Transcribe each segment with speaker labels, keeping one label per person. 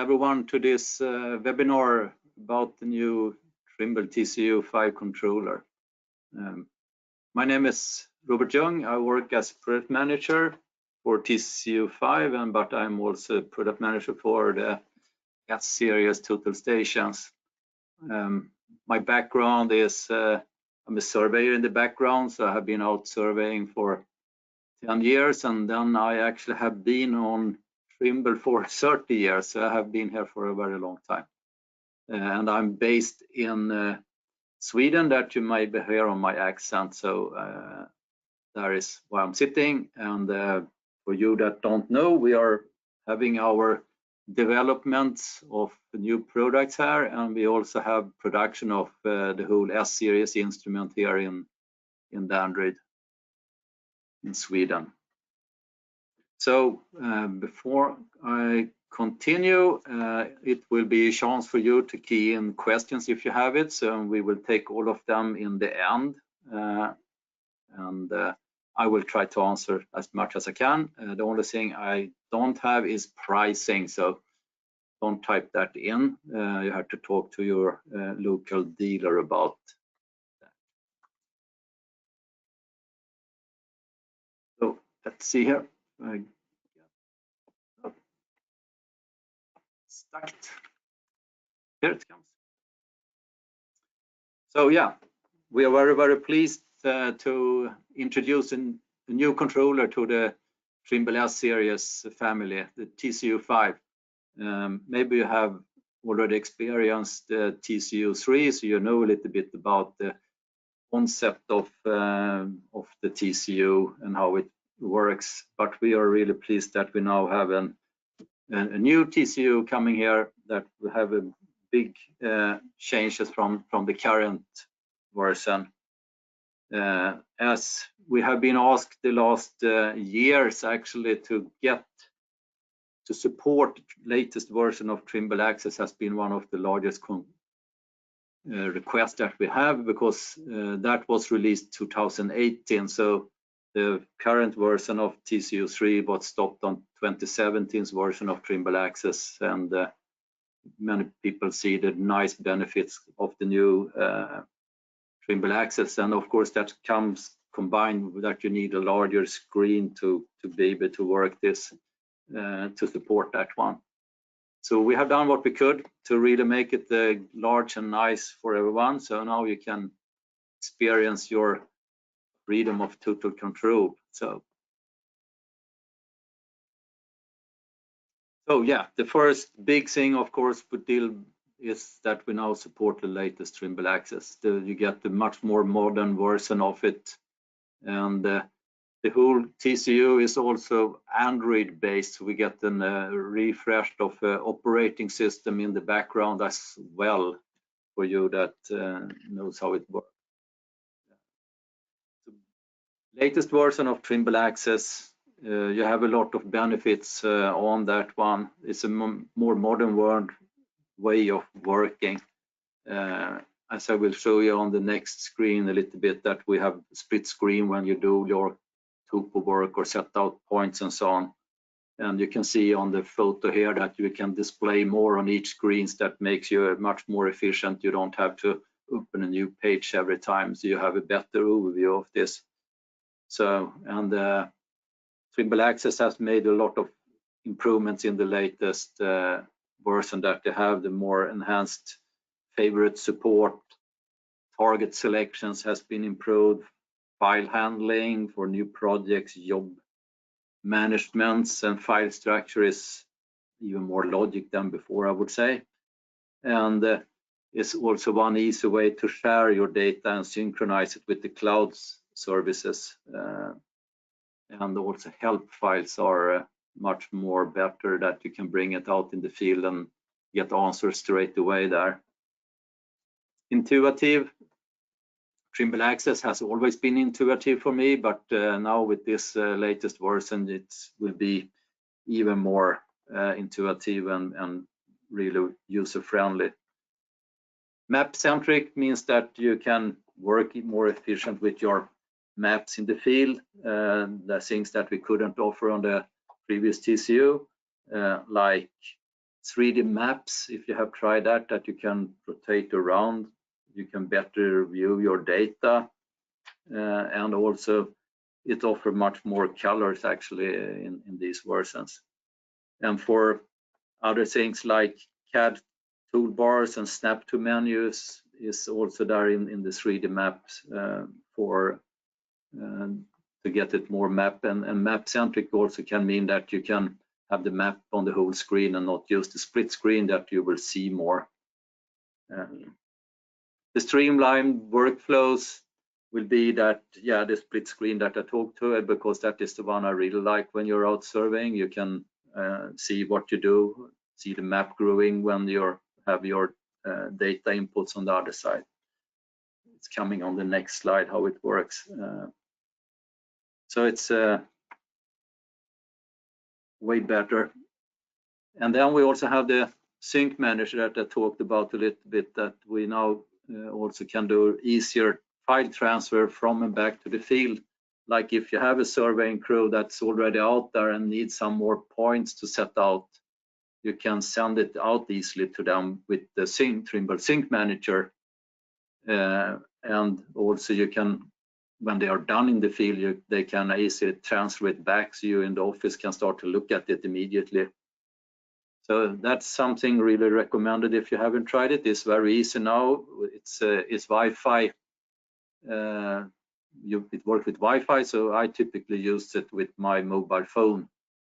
Speaker 1: everyone to this webinar about the new Trimble TCU5 controller. My name is Robert Young. I work as product manager for TCU5, but I'm also product manager for the S-series total stations. My background is I'm a surveyor in the background, so I have been out surveying for 10 years, and then I actually have been on Trimble for 30 years, so I have been here for a very long time. And I'm based in Sweden, that you may hear on my accent, so that is where I'm sitting. And for you that don't know, we are having our development of the new products here, and we also have production of the whole S-series instrument here in Danderyd in Sweden. So before I continue, it will be a chance for you to key in questions if you have it. So we will take all of them in the end, and I will try to answer as much as I can. The only thing I don't have is pricing, so don't type that in. You have to talk to your local dealer about that. So let's see here. Stuck. Here it comes. So yeah, we are very, very pleased to introduce a new controller to the Trimble S-series family, the TCU5. Maybe you have already experienced the TCU3, so you know a little bit about the concept of the TCU and how it works. But we are really pleased that we now have a new TCU coming here that will have a big changes from the current version. As we have been asked the last years actually to support latest version of Trimble Access has been one of the largest requests that we have, because that was released 2018. So the current version of TCU3 was stopped on 2017's version of Trimble Access, and many people see the nice benefits of the new Trimble Access. And of course that comes combined with that you need a larger screen to be able to work this, to support that one. So we have done what we could to really make it large and nice for everyone. So now you can experience your freedom of total control. So yeah, the first big thing, of course, is that we now support the latest Trimble Access. You get the much more modern version of it, and the whole TCU is also Android based. We get a refreshed of operating system in the background as well, for you that knows how it works. Latest version of Trimble Access, you have a lot of benefits on that one. It's a more modern way of working. As I will show you on the next screen a little bit, that we have split screen when you do your topo work or set out points and so on. And you can see on the photo here that you can display more on each screen. That makes you much more efficient. You don't have to open a new page every time, so you have a better overview of this. So, and Trimble Access has made a lot of improvements in the latest version that they have. The more enhanced favorite support, target selections has been improved, file handling for new projects, job managements, and file structure is even more logic than before, I would say. And it's also one easy way to share your data and synchronize it with the cloud services. And also help files are much more better, that you can bring it out in the field and get answers straight away there. Intuitive. Trimble Access has always been intuitive for me, but now with this latest version, it will be even more intuitive and really user-friendly. Map-centric means that you can work more efficient with your maps in the field. The things that we couldn't offer on the previous TCU, like 3D maps, if you have tried that you can rotate around, you can better view your data, and also it offers much more colors actually in these versions. And for other things like CAD toolbars and snap to menus is also there in the 3D maps to get it more map, and map centric also can mean that you can have the map on the whole screen and not use the split screen, that you will see more. The streamlined workflows will be that, yeah, the split screen that I talked to, because that is the one I really like when you're out surveying. You can see what you do, see the map growing when you have your data inputs on the other side. It's coming on the next slide how it works. So it's way better. And then we also have the sync manager that I talked about a little bit, that we now also can do easier file transfer from and back to the field. Like if you have a surveying crew that's already out there and needs some more points to set out, you can send it out easily to them with the Trimble Sync Manager. And also you can, when they are done in the field, they can easily transfer it back, so you in the office can start to look at it immediately. So that's something really recommended if you haven't tried it. It's very easy now. It's Wi-Fi. It works with Wi-Fi, so I typically use it with my mobile phone.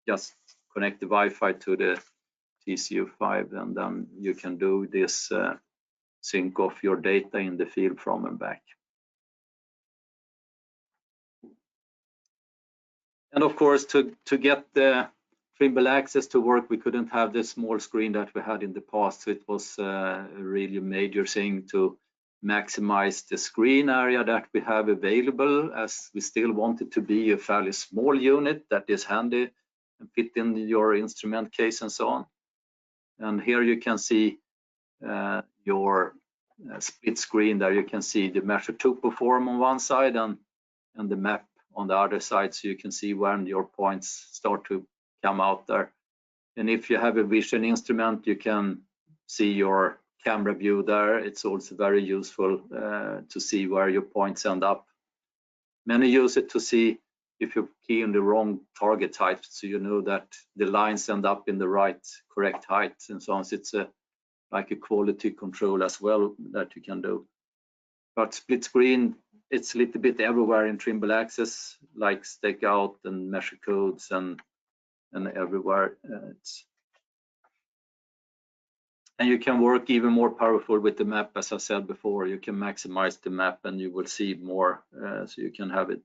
Speaker 1: Just connect the Wi-Fi to the TCU5, and then you can do this sync of your data in the field from and back. And of course, to get the Trimble Access to work, we couldn't have the small screen that we had in the past. So it was a really major thing to maximize the screen area that we have available, as we still want it to be a fairly small unit that is handy and fit in your instrument case and so on. And here you can see your split screen there. You can see the measure topo form on one side and the map on the other side, so you can see when your points start to come out there. And if you have a vision instrument, you can see your camera view there. It's also very useful to see where your points end up. Many use it to see if you key in the wrong target height, so you know that the lines end up in the right correct height and so on. So it's like a quality control as well that you can do. But split screen, it's a little bit everywhere in Trimble Access, like stake out and measure codes and everywhere. And you can work even more powerful with the map, as I said before. You can maximize the map and you will see more. So you can have it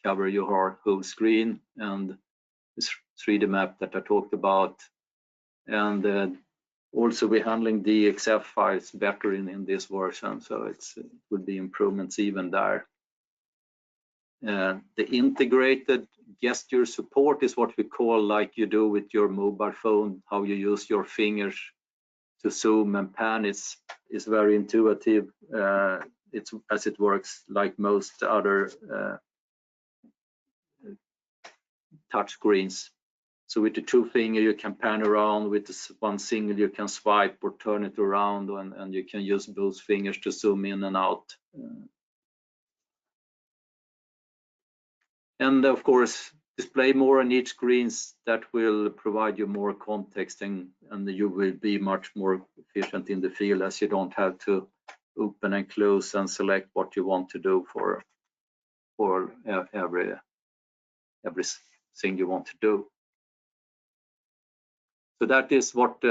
Speaker 1: cover your whole screen, and this 3D map that I talked about. And also we're handling the XF files better in this version, so it would be improvements even there. The integrated gesture support is what we call, like you do with your mobile phone, how you use your fingers to zoom and pan. It's very intuitive. It's as it works like most other touch screens. So with the two finger you can pan around, with the one single you can swipe or turn it around, and you can use both fingers to zoom in and out. And of course, display more on each screens. That will provide you more context, and you will be much more efficient in the field, as you don't have to open and close and select what you want to do for everything you want to do. So that is what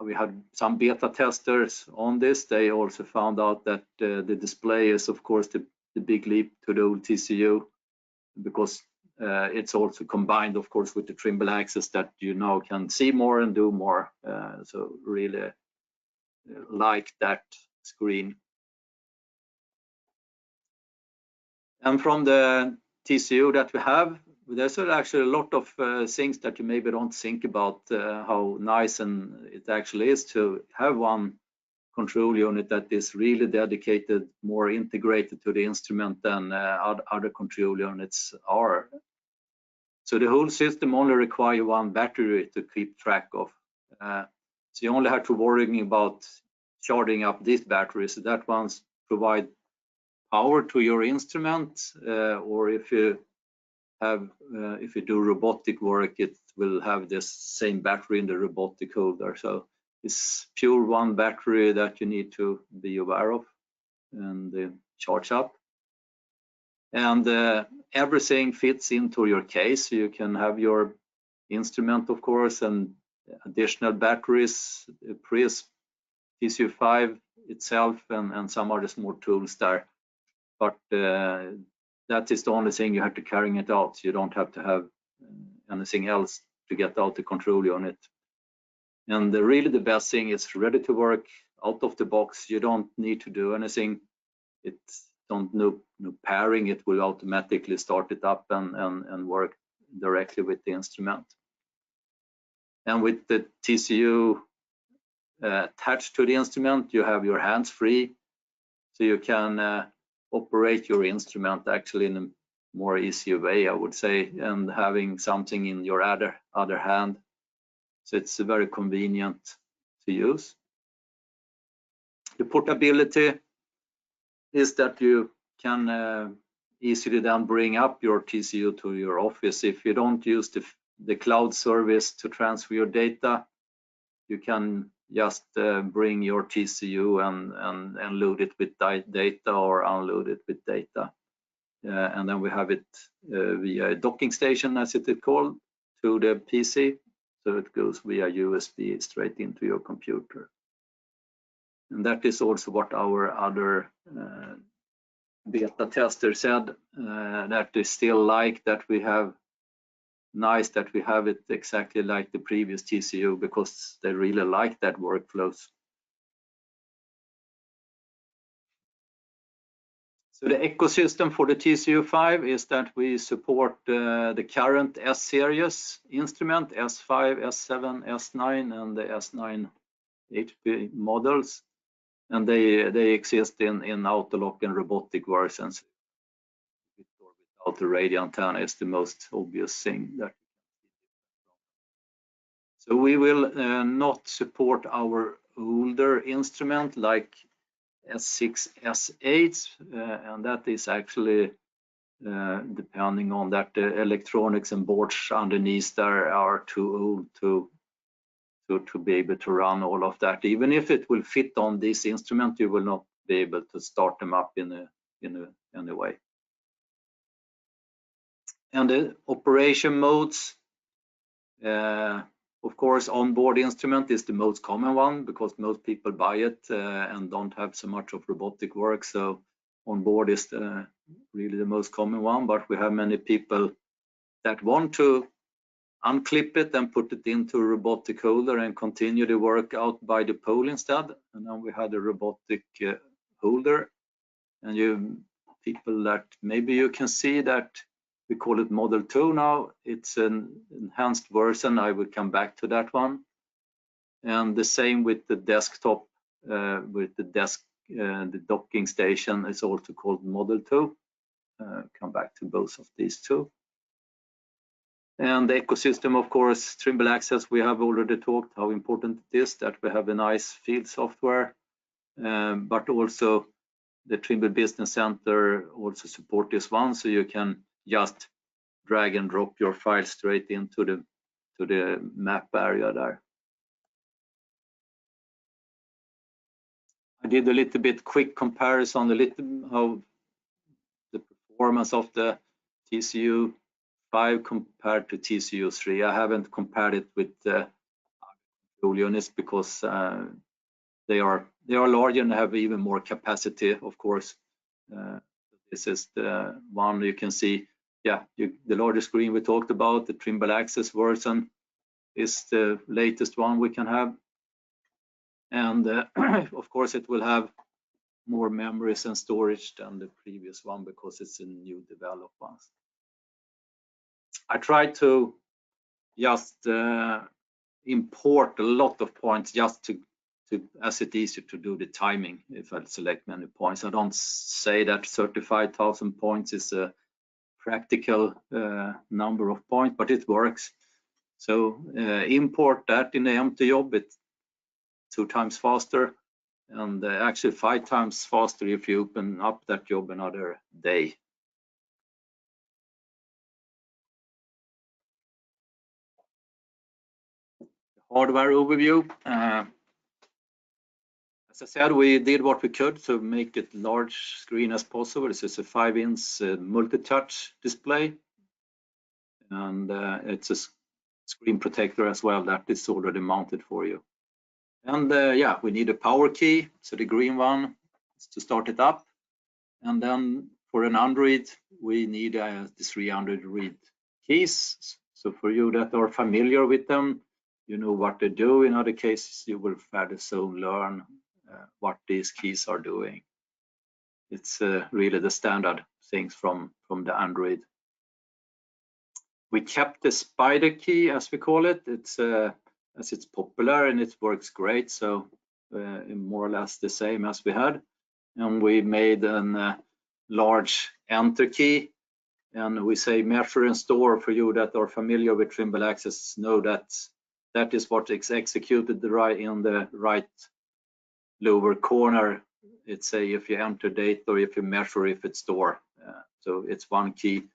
Speaker 1: we had some beta testers on this. They also found out that the display is, of course, the big leap to the old TCU, because it's also combined, of course, with the Trimble Access, that you now can see more and do more. So really like that screen. And from the TCU that we have, there's actually a lot of things that you maybe don't think about, how nice and it actually is to have one control unit that is really dedicated, more integrated to the instrument than other control units are. So the whole system only requires one battery to keep track of. So you only have to worry about charging up these batteries. That ones provide power to your instrument, or if you do robotic work, it will have this same battery in the robotic holder. So it's pure one battery that you need to be aware of and charge up. And everything fits into your case. You can have your instrument, of course, and additional batteries, Prism, TCU5 itself, and some other small tools there. But that is the only thing you have to carry it out. You don't have to have anything else to get out the control unit. And really the best thing is ready to work out of the box. You don't need to do anything. No pairing. It will automatically start it up and work directly with the instrument. And with the TCU attached to the instrument, you have your hands free, so you can operate your instrument actually in a more easier way, I would say, and having something in your other hand. So it's very convenient to use. The portability is that you can easily then bring up your TCU to your office. If you don't use the cloud service to transfer your data, you can just bring your TCU and load it with data or unload it with data. And then we have it via a docking station, as it is called, to the PC. So it goes via USB straight into your computer. And that is also what our other beta tester said, that they still like that we have it exactly like the previous TCU, because they really like that workflows. So the ecosystem for the TCU5 is that we support the current S series instrument, S5, S7, S9, and the S9 HP models, and they exist in autolock and robotic versions. With or without the radio antenna is the most obvious thing that. So we will not support our older instrument like S6, S8, and that is actually depending on that the electronics and boards underneath there are too old to be able to run all of that. Even if it will fit on this instrument, you will not be able to start them up in any way. And the operation modes, of course, onboard instrument is the most common one because most people buy it and don't have so much of robotic work. So onboard is really the most common one, but we have many people that want to unclip it and put it into a robotic holder and continue the work out by the pole instead. And then we had a robotic holder, and people that maybe you can see that we call it Model 2 now. It's an enhanced version. I will come back to that one. And the same with the desktop, with the docking station is also called Model 2. Come back to both of these two. And the ecosystem, of course, Trimble Access, we have already talked how important it is that we have a nice field software, but also the Trimble Business Center also support this one, so you can just drag and drop your file straight into the map area there. I did a little bit quick comparison, how the performance of the TCU5 compared to TCU3. I haven't compared it with the control units because they are larger and have even more capacity, of course. This is the one you can see. Yeah, the larger screen we talked about, the Trimble Access version is the latest one we can have. And of course, it will have more memories and storage than the previous one because it's a new developed one. I tried to just import a lot of points just to as it's easier to do the timing if I select many points. I don't say that 35,000 points is a practical number of points, but it works. So import that in the empty job, it's 2 times faster, and actually 5 times faster if you open up that job another day. Hardware overview. As I said, we did what we could to make it large screen as possible. This is a 5-inch multi-touch display, and it's a screen protector as well that is already mounted for you. And yeah, we need a power key, so the green one is to start it up. And then for an Android, we need the 300 read keys. So for you that are familiar with them, you know what they do. In other cases, you will fairly soon learn what these keys are doing. It's really the standard things from the Android. We kept the spider key, as we call it. It's as it's popular and it works great, so more or less the same as we had. And we made a large enter key, and we say measure and store. For you that are familiar with Trimble Access know that that is what is executed in the right lower corner. It's say if you enter date or if you measure if it's store. So it's one key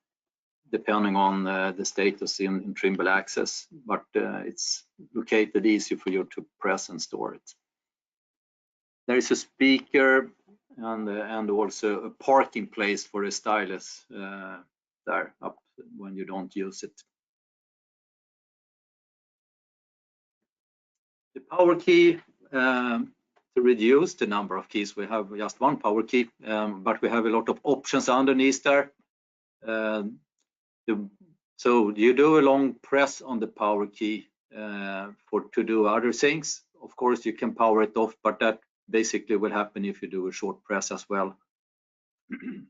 Speaker 1: depending on the status in Trimble Access, but it's located easy for you to press and store it. There is a speaker and also a parking place for a stylus there up when you don't use it. The power key, to reduce the number of keys, we have just one power key, but we have a lot of options underneath there. So you do a long press on the power key to do other things. Of course, you can power it off, but that basically will happen if you do a short press as well. We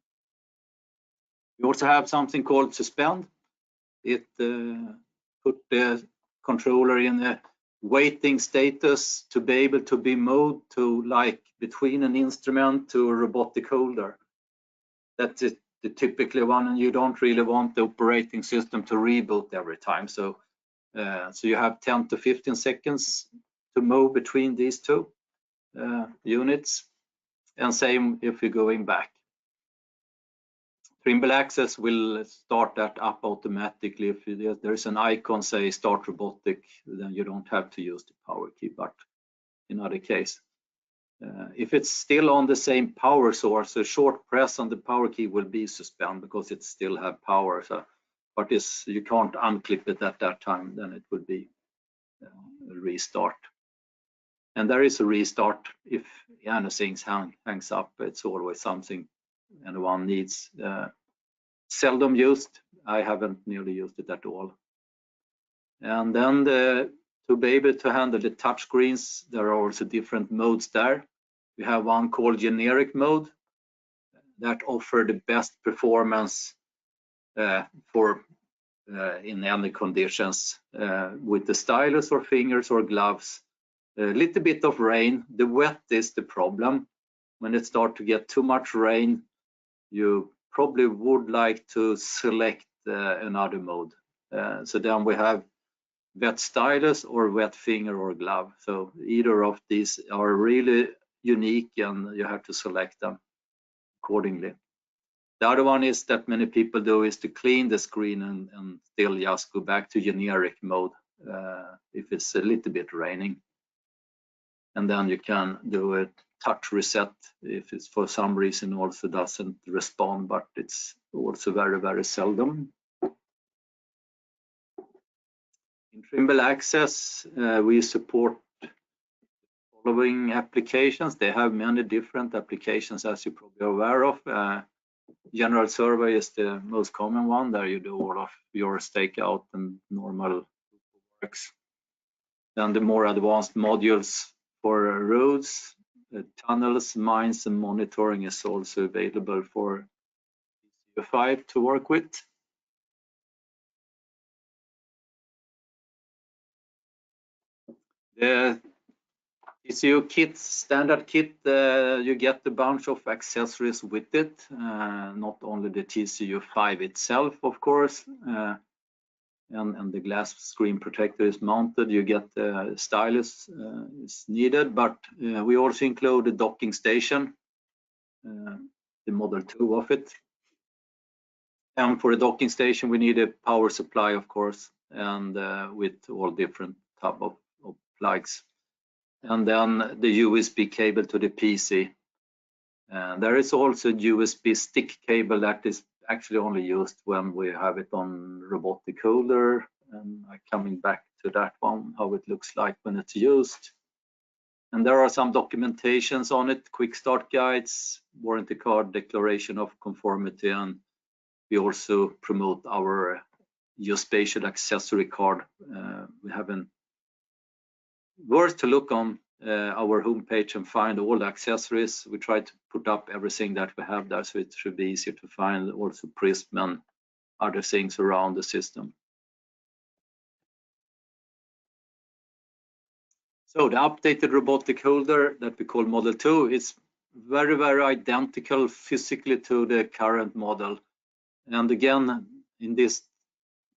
Speaker 1: also have something called suspend. It put the controller in a waiting status to be able to be moved to like between an instrument to a robotic holder. That's it. The typically one, and you don't really want the operating system to reboot every time. So so you have 10 to 15 seconds to move between these two units, and same if you're going back. Trimble Access will start that up automatically. If there's an icon say start robotic, then you don't have to use the power key, but in other case. If it's still on the same power source, a short press on the power key will be suspend because it still have power. So, but you can't unclip it at that time, then it would be a restart. And there is a restart if anything hangs up. It's always something anyone needs. Seldom used. I haven't nearly used it at all. And then to be able to handle the touch screens, there are also different modes there. We have one called generic mode that offer the best performance for in any conditions with the stylus or fingers or gloves. A little bit of rain. The wet is the problem. When it starts to get too much rain, you probably would like to select another mode. So then we have wet stylus or wet finger or glove. So either of these are really unique and you have to select them accordingly. The other one is that many people do is to clean the screen and still just go back to generic mode if it's a little bit raining. And then you can do a touch reset if it's for some reason also doesn't respond, but it's also very, very seldom. In Trimble Access, we support following applications. They have many different applications, as you're probably aware of. General survey is the most common one. There you do all of your stakeout and normal works. Then the more advanced modules for roads, tunnels, mines, and monitoring is also available for TCU5 to work with. The TCU kit, standard kit, you get a bunch of accessories with it, not only the TCU5 itself, of course. and the glass screen protector is mounted, you get the stylus is needed, but we also include a docking station, the model 2 of it. And for the docking station, we need a power supply, of course, and with all different type of plugs. And then the USB cable to the PC. There is also a USB stick cable that is actually only used when we have it on robotic holder. And I'm coming back to that one, how it looks like when it's used. And there are some documentations on it, quick start guides, warranty card, declaration of conformity, and we also promote our geospatial accessory card. We have worth to look on our homepage and find all the accessories. We try to put up everything that we have there, so it should be easier to find also prism and other things around the system. So the updated robotic holder that we call Model 2 is very, very identical physically to the current model. And again, in this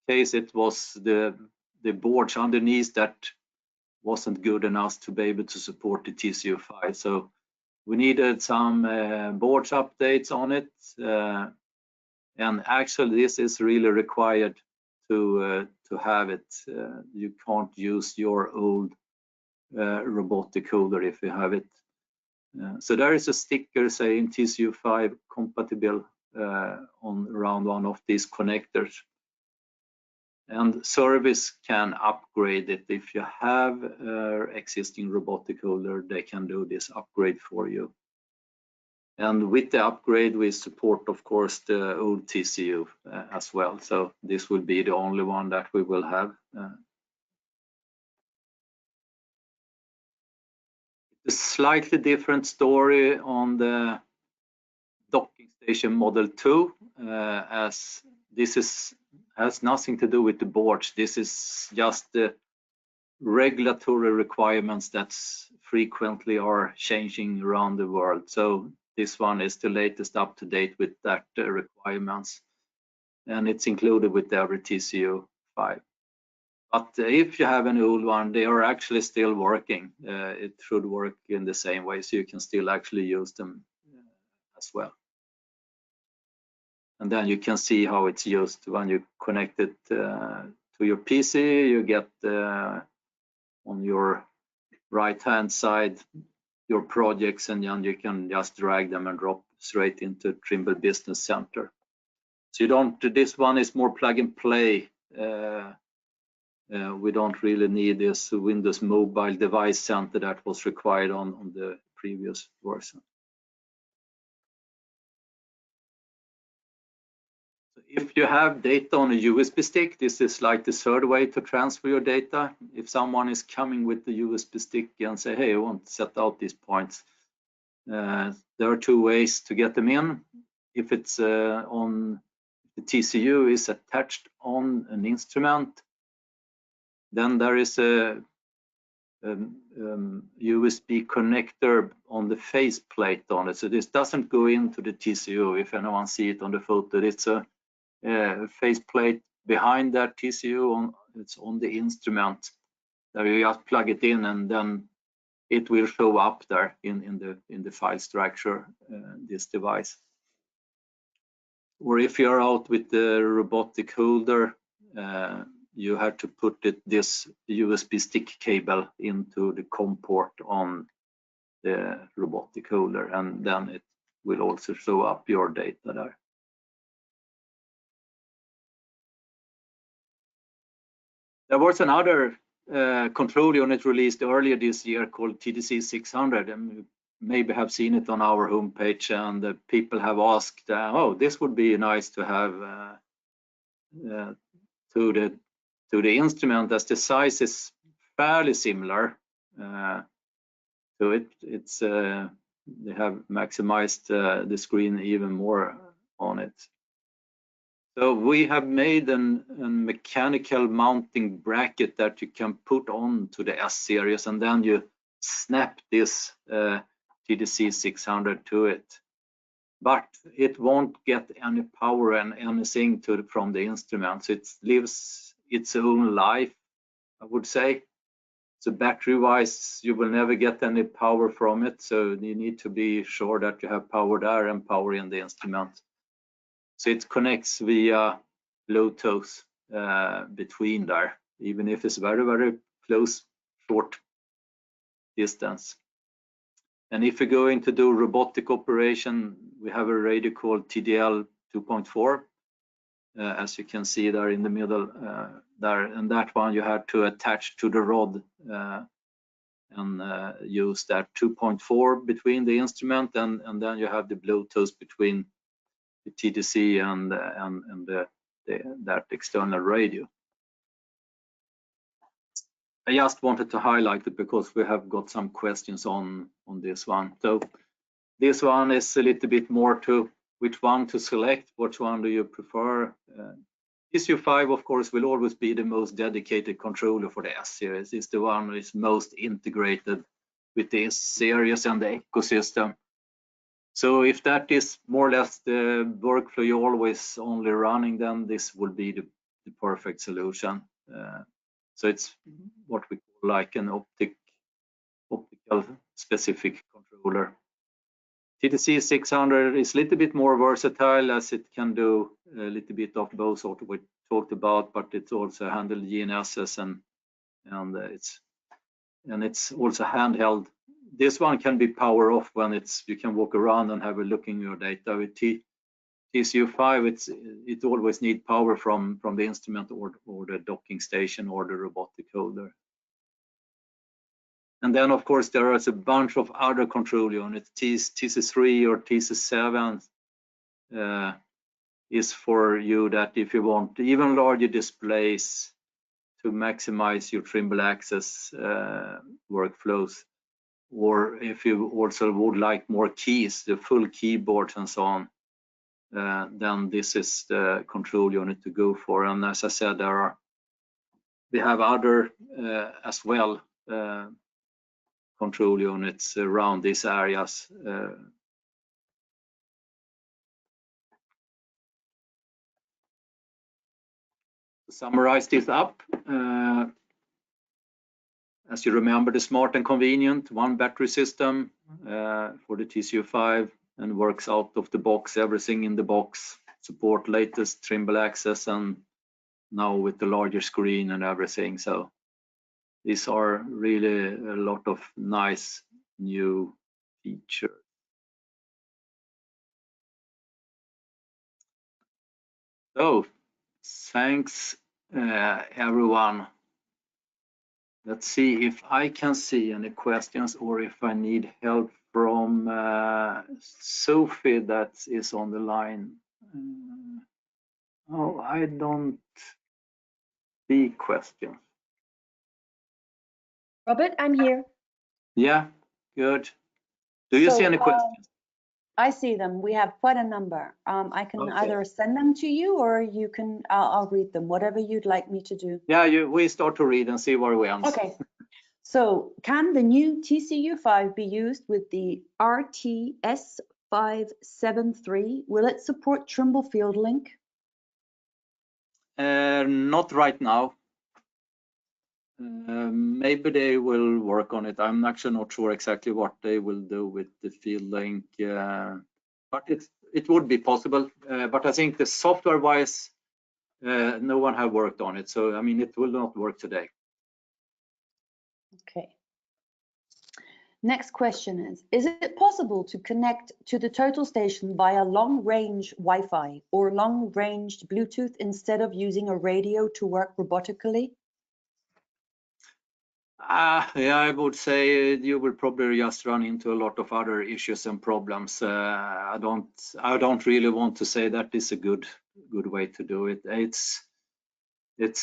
Speaker 1: case, it was the boards underneath that wasn't good enough to be able to support the TCU5. So we needed some boards updates on it. And actually, this is really required to have it. You can't use your old robotic holder if you have it. So there is a sticker saying TCU5 compatible on around one of these connectors. And service can upgrade it. If you have existing robotic holder, they can do this upgrade for you. And with the upgrade, we support, of course, the old TCU as well. So this will be the only one that we will have. A slightly different story on the docking station Model 2, as this has nothing to do with the boards. This is just the regulatory requirements that frequently are changing around the world. So this one is the latest up to date with that requirements, and it's included with every TCU5. But if you have an old one, they are actually still working. It should work in the same way, so you can still actually use them as well. And then you can see how it's used when you connect it to your PC. You get on your right-hand side your projects, and then you can just drag them and drop straight into Trimble Business Center. So you don't. This one is more plug and play. We don't really need this Windows Mobile Device Center that was required on the previous version. If you have data on a USB stick, this is like the third way to transfer your data. If someone is coming with the USB stick and say, hey, I want to set out these points, there are two ways to get them in. If it's on the TCU is attached on an instrument, then there is a USB connector on the face plate on it. So this doesn't go into the TCU. If anyone see it on the photo, it's a face plate behind that TCU. It's on the instrument. There you just plug it in, and then it will show up there in the file structure, this device. Or if you're out with the robotic holder, you have to put this USB stick cable into the COM port on the robotic holder, and then it will also show up your data there. There was another control unit released earlier this year called TCU600, and you maybe have seen it on our homepage, and people have asked, oh, this would be nice to have to the instrument, as the size is fairly similar. So it's they have maximized the screen even more on it. So we have made a mechanical mounting bracket that you can put on to the S series, and then you snap this TCU600 to it. But it won't get any power and anything from the instruments. It lives its own life, I would say. So battery-wise, you will never get any power from it. So you need to be sure that you have power there and power in the instrument. So it connects via Bluetooth between there, even if it's very, very close, short distance. And if you're going to do robotic operation, we have a radio called TDL 2.4, as you can see there in the middle there. And that one you have to attach to the rod and use that 2.4 between the instrument, and then you have the Bluetooth between the TDC and that external radio. I just wanted to highlight it because we have got some questions on this one. So this one is a little bit more to which one to select, which one do you prefer. TCU5, of course, will always be the most dedicated controller for the S-series. It's the one that is most integrated with the series and the ecosystem. So if that is more or less the workflow you're always only running, then this will be the perfect solution. So it's what we call like an optical specific controller. TDC 600 is a little bit more versatile, as it can do a little bit of both what we talked about, but it also handles GNSS and it's also handheld. This one can be power off when you can walk around and have a look in your data. With TCU5, it always needs power from the instrument or the docking station or the robotic holder. And then, of course, there is a bunch of other control units. TC3 or TC7 is for you that if you want even larger displays to maximize your Trimble Access workflows, or if you also would like more keys, the full keyboards and so on, then this is the control unit to go for. And as I said, we have other as well control units around these areas. To summarize this up, as you remember, the smart and convenient one battery system for the TCU5, and works out of the box, everything in the box, support latest Trimble Access, and now with the larger screen and everything. So these are really a lot of nice new features. So thanks everyone. Let's see if I can see any questions or if I need help from Sophie that is on the line. Oh, I don't see questions.
Speaker 2: Robert, I'm here.
Speaker 1: Yeah, good. Do you see any questions?
Speaker 2: I see them. We have quite a number. I can either send them to you or you can. I'll read them. Whatever you'd like me to do.
Speaker 1: Yeah, we start to read and see where we end.
Speaker 2: Okay. So, can the new TCU5 be used with the RTS573? Will it support Trimble Field Link?
Speaker 1: Not right now. Maybe they will work on it. I'm actually not sure exactly what they will do with the field link, but it would be possible. But I think the software-wise, no one have worked on it. So I mean, it will not work today.
Speaker 2: Okay. Next question is it possible to connect to the total station via long-range Wi-Fi or long-range Bluetooth instead of using a radio to work robotically?
Speaker 1: Yeah, I would say you will probably just run into a lot of other issues and problems. I don't really want to say that is a good way to do it. It's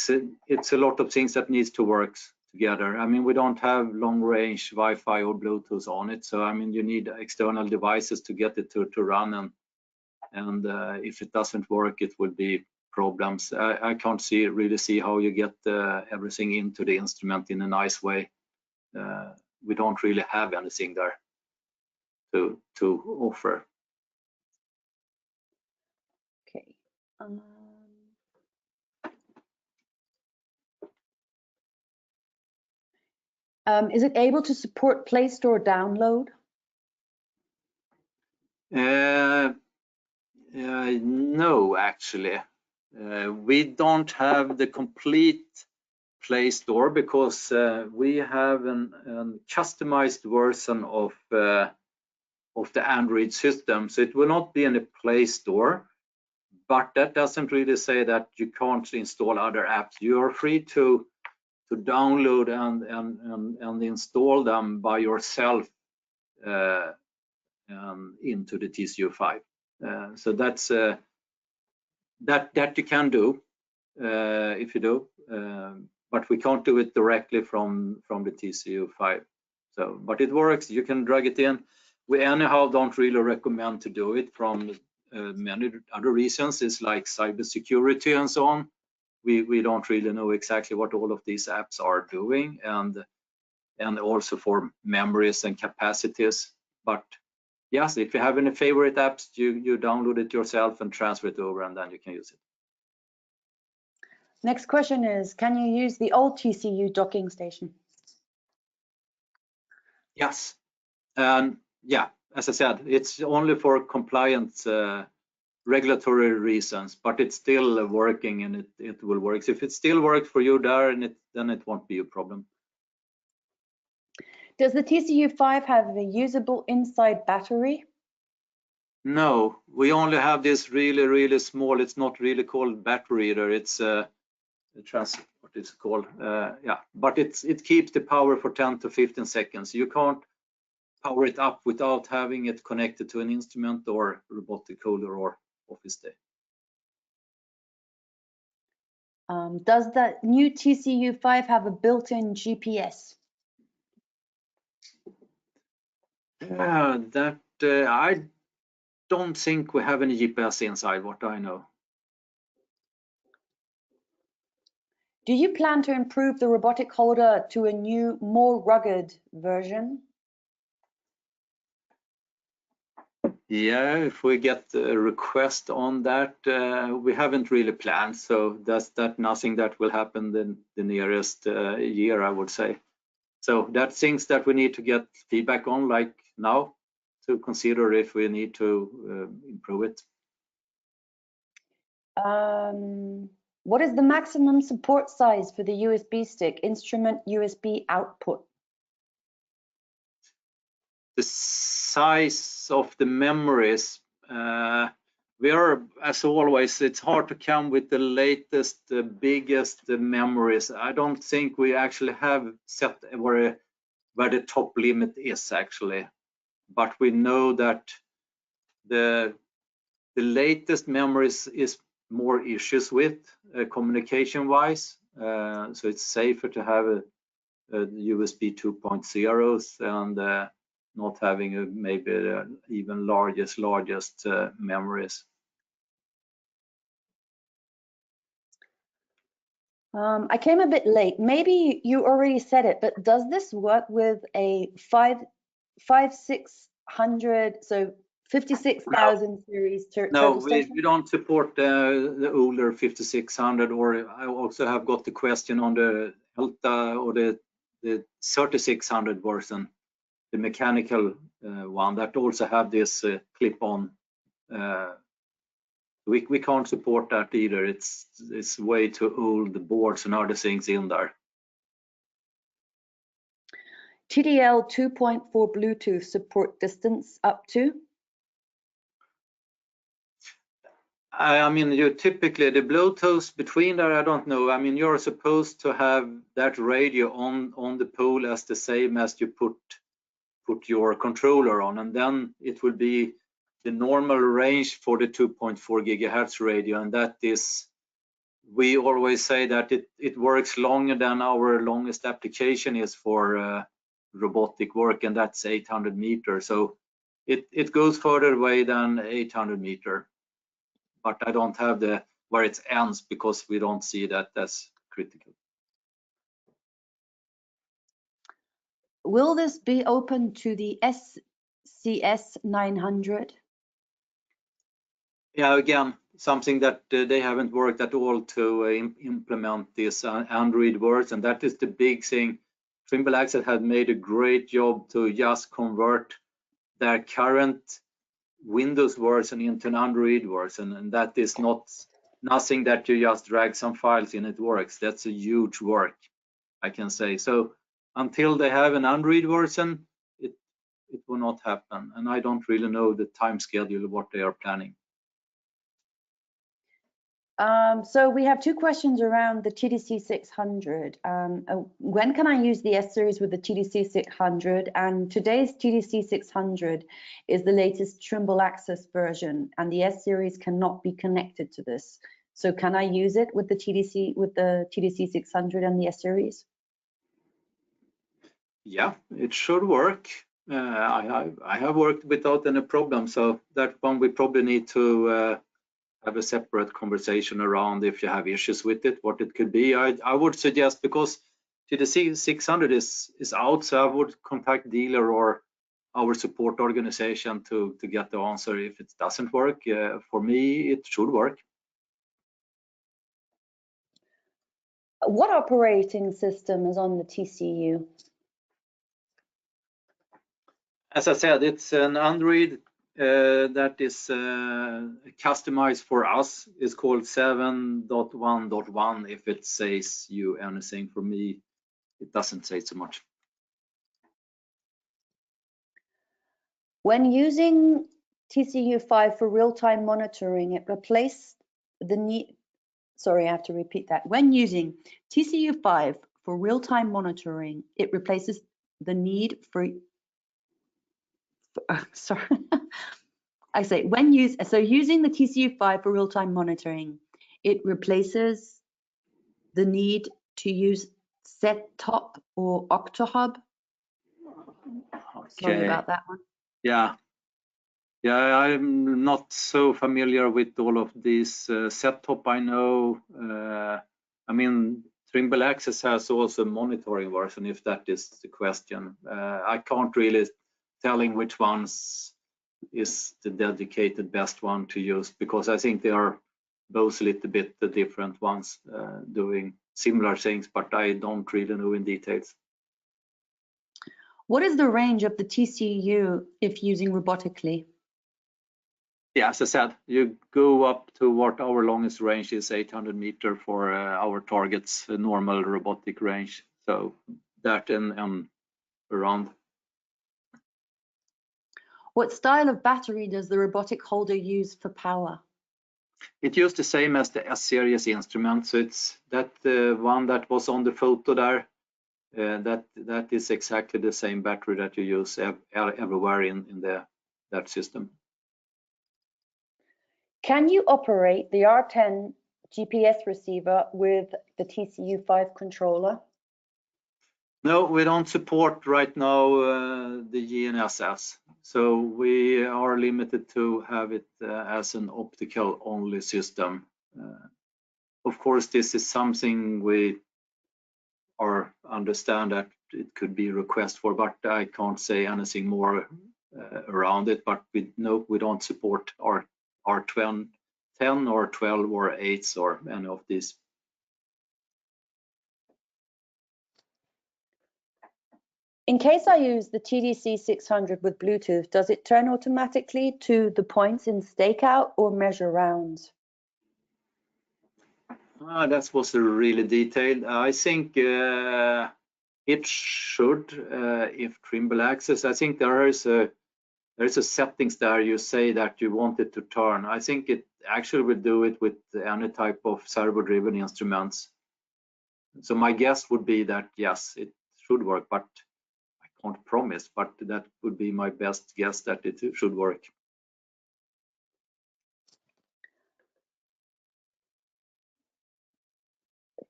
Speaker 1: a lot of things that needs to work together. I mean, we don't have long-range Wi-Fi or Bluetooth on it, so I mean, you need external devices to get it to run, and if it doesn't work, it will be problems. I can't really see how you get everything into the instrument in a nice way. We don't really have anything there to offer.
Speaker 2: Okay. Is it able to support Play Store download?
Speaker 1: No, actually. We don't have the complete Play Store because we have a customized version of the Android system, so it will not be in the Play Store. But that doesn't really say that you can't install other apps. You are free to download and install them by yourself into the TCU5. So that's that you can do if you do, but we can't do it directly from the TCU5. So, but it works. You can drag it in. We anyhow don't really recommend to do it from many other reasons. It's like cybersecurity and so on. We don't really know exactly what all of these apps are doing, and also for memories and capacities. But yes, if you have any favorite apps, you download it yourself and transfer it over, and then you can use it.
Speaker 2: Next question is, can you use the old TCU docking station?
Speaker 1: Yes, and yeah, as I said, it's only for compliance regulatory reasons, but it's still working, and it will work. If it still works for you there, and then it won't be a problem.
Speaker 2: Does the TCU5 have a usable inside battery?
Speaker 1: No, we only have this really small. It's not really called battery either. It's what is it called? Yeah, but it keeps the power for 10 to 15 seconds. You can't power it up without having it connected to an instrument or robotic holder or office day.
Speaker 2: Does the new TCU5 have a built-in GPS?
Speaker 1: I don't think we have any GPS inside, what I know.
Speaker 2: Do you plan to improve the robotic holder to a new, more rugged version?
Speaker 1: Yeah, if we get a request on that, we haven't really planned, so that's nothing that will happen in the nearest year, I would say. So that's things that we need to get feedback on, like now, to consider if we need to improve it.
Speaker 2: What is the maximum support size for the USB stick instrument USB output?
Speaker 1: The size of the memories, we are, as always, it's hard to come with the latest, biggest memories. I don't think we actually have set where the top limit is actually, but we know that the latest memories is more issues with communication wise, so it's safer to have a USB 2.0s and not having maybe even largest memories.
Speaker 2: I came a bit late. Maybe you already said it, but does this work with a 5600, so 56,000 series
Speaker 1: No,
Speaker 2: total station?
Speaker 1: we don't support the older 5600, or I also have got the question on the Delta or the 3600 version, the mechanical one that also have this clip-on. We can't support that either. It's way too old, the boards and other things in there.
Speaker 2: TDL 2.4 Bluetooth support distance up to?
Speaker 1: I mean, you typically the Bluetooth between there, I don't know. I mean, you're supposed to have that radio on the pole as the same as you put your controller on, and then it will be the normal range for the 2.4 gigahertz radio, and that is, we always say that it works longer than our longest application is for robotic work, and that's 800 meters. So it goes further away than 800 meter, but I don't have the where it ends because we don't see that as critical.
Speaker 2: Will this be open to the SCS 900?
Speaker 1: Yeah, again, something that they haven't worked at all to implement this Android version. That is the big thing. Trimble Access had made a great job to just convert their current Windows version into an Android version, and that is nothing that you just drag some files in, it works. That's a huge work, I can say. So until they have an Android version, it will not happen, and I don't really know the time schedule of what they are planning.
Speaker 2: So we have two questions around the TDC600. When can I use the S-series with the TDC600? And today's TDC600 is the latest Trimble Access version, and the S-series cannot be connected to this. So can I use it with the TDC600 and the S-series?
Speaker 1: Yeah, it should work. I have worked without any problem, so that one we probably need to have a separate conversation around if you have issues with it, what it could be. I would suggest, because TDC600 is out, so I would contact dealer or our support organization to get the answer if it doesn't work. For me, it should work.
Speaker 2: What operating system is on the TCU?
Speaker 1: As I said, it's an Android that is customized for us. It's called 7.1.1. If it says you anything, for me, it doesn't say so much.
Speaker 2: When using TCU5 for real-time monitoring, it replaced the need. Sorry, I have to repeat that. When using TCU5 for real-time monitoring, it replaces the need for sorry. I say using the TCU5 for real-time monitoring, it replaces the need to use set-top or octa-hub.
Speaker 1: Okay.
Speaker 2: Sorry about that one.
Speaker 1: Yeah, I'm not so familiar with all of these set-top. I know, I mean, Trimble Access has also monitoring version, if that is the question. I can't really telling which ones is the dedicated best one to use, because I think they are both a little bit the different ones doing similar things, but I don't really know in details.
Speaker 2: What is the range of the TCU if using robotically?
Speaker 1: Yeah, as I said, you go up to what our longest range is, 800 meters for our targets, a normal robotic range. So that and around.
Speaker 2: What style of battery does the robotic holder use for power?
Speaker 1: It used the same as the S-series instrument, so it's that one that was on the photo there. That is exactly the same battery that you use everywhere in that system.
Speaker 2: Can you operate the R10 GPS receiver with the TCU5 controller?
Speaker 1: No, we don't support right now the GNSS, so we are limited to have it as an optical only system. Of course, this is something we understand that it could be a request for, but I can't say anything more around it. But we don't support R10 or 12 or 8s or any of these.
Speaker 2: In case I use the TDC600 with Bluetooth, does it turn automatically to the points in stakeout or measure rounds?
Speaker 1: That was really detailed. I think it should, if Trimble Access. I think there is a settings there. You say that you want it to turn. I think it actually will do it with any type of servo-driven instruments. So my guess would be that yes, it should work, but I can't promise. But that would be my best guess that it should work.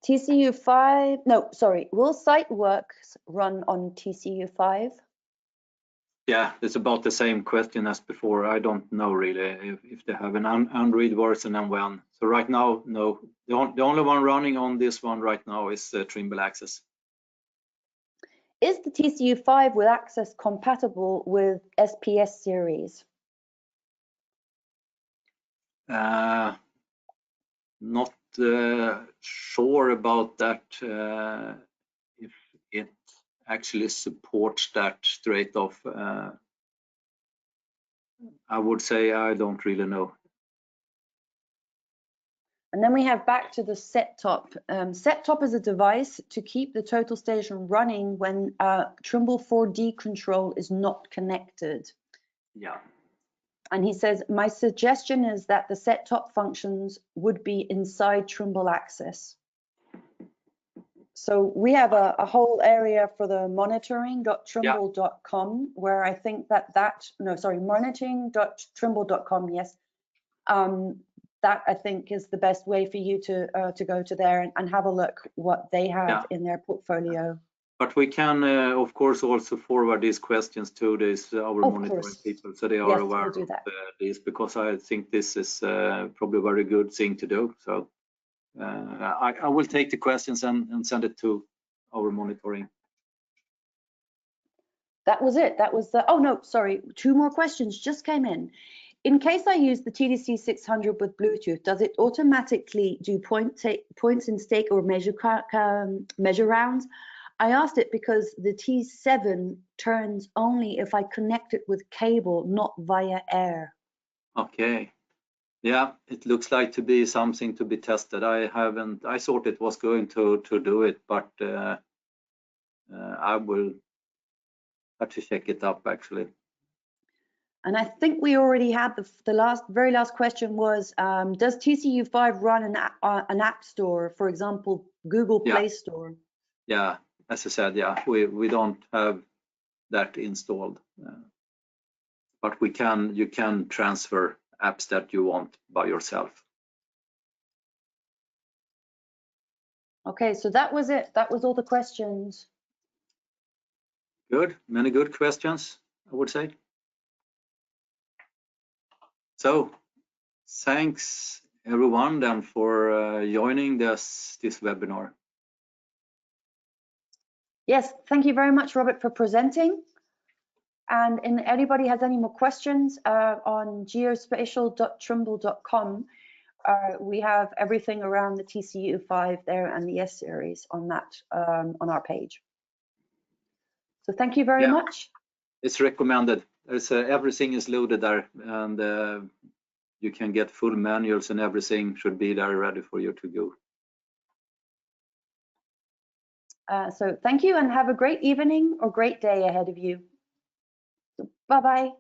Speaker 2: TCU5, no, sorry, will SiteWorks run on TCU5?
Speaker 1: Yeah, it's about the same question as before. I don't know really if they have an Android version and when. So right now, no. The only one running on this one right now is Trimble Access.
Speaker 2: Is the TCU5 with Access compatible with SPS series?
Speaker 1: Not sure about that. If it actually supports that straight off. I would say I don't really know.
Speaker 2: And then we have back to the set top. Set top is a device to keep the total station running when Trimble 4D control is not connected.
Speaker 1: Yeah.
Speaker 2: And he says, my suggestion is that the set top functions would be inside Trimble Access. So we have a whole area for the monitoring.trimble.com where I think monitoring.trimble.com, yes. That I think is the best way for you to go to there and have a look what they have in their portfolio.
Speaker 1: But we can, of course, also forward these questions to our monitoring people, so they are aware of this, because I think this is probably a very good thing to do. So I will take the questions and send it to our monitoring.
Speaker 2: That was it. That was the, oh no, sorry, 2 more questions just came in. In case I use the TDC 600 with Bluetooth, does it automatically do points in stake or measure rounds? I asked it because the T7 turns only if I connect it with cable, not via air.
Speaker 1: Okay. Yeah, it looks like to be something to be tested. I thought it was going to do it, but I will have to check it up actually.
Speaker 2: And I think we already had the very last question was, does TCU5 run an app store, for example, Google Play Store?
Speaker 1: Yeah, as I said, yeah, we don't have that installed, but you can transfer apps that you want by yourself.
Speaker 2: Okay, so that was it. That was all the questions.
Speaker 1: Good, many good questions, I would say. So thanks everyone then for joining this webinar.
Speaker 2: Yes, thank you very much, Robert, for presenting. And if anybody has any more questions on geospatial.trimble.com, we have everything around the TCU5 there and the S series on that on our page. So thank you very much.
Speaker 1: It's recommended. There's everything is loaded there, and you can get full manuals and everything should be there ready for you to go.
Speaker 2: So thank you and have a great evening or great day ahead of you. Bye-bye.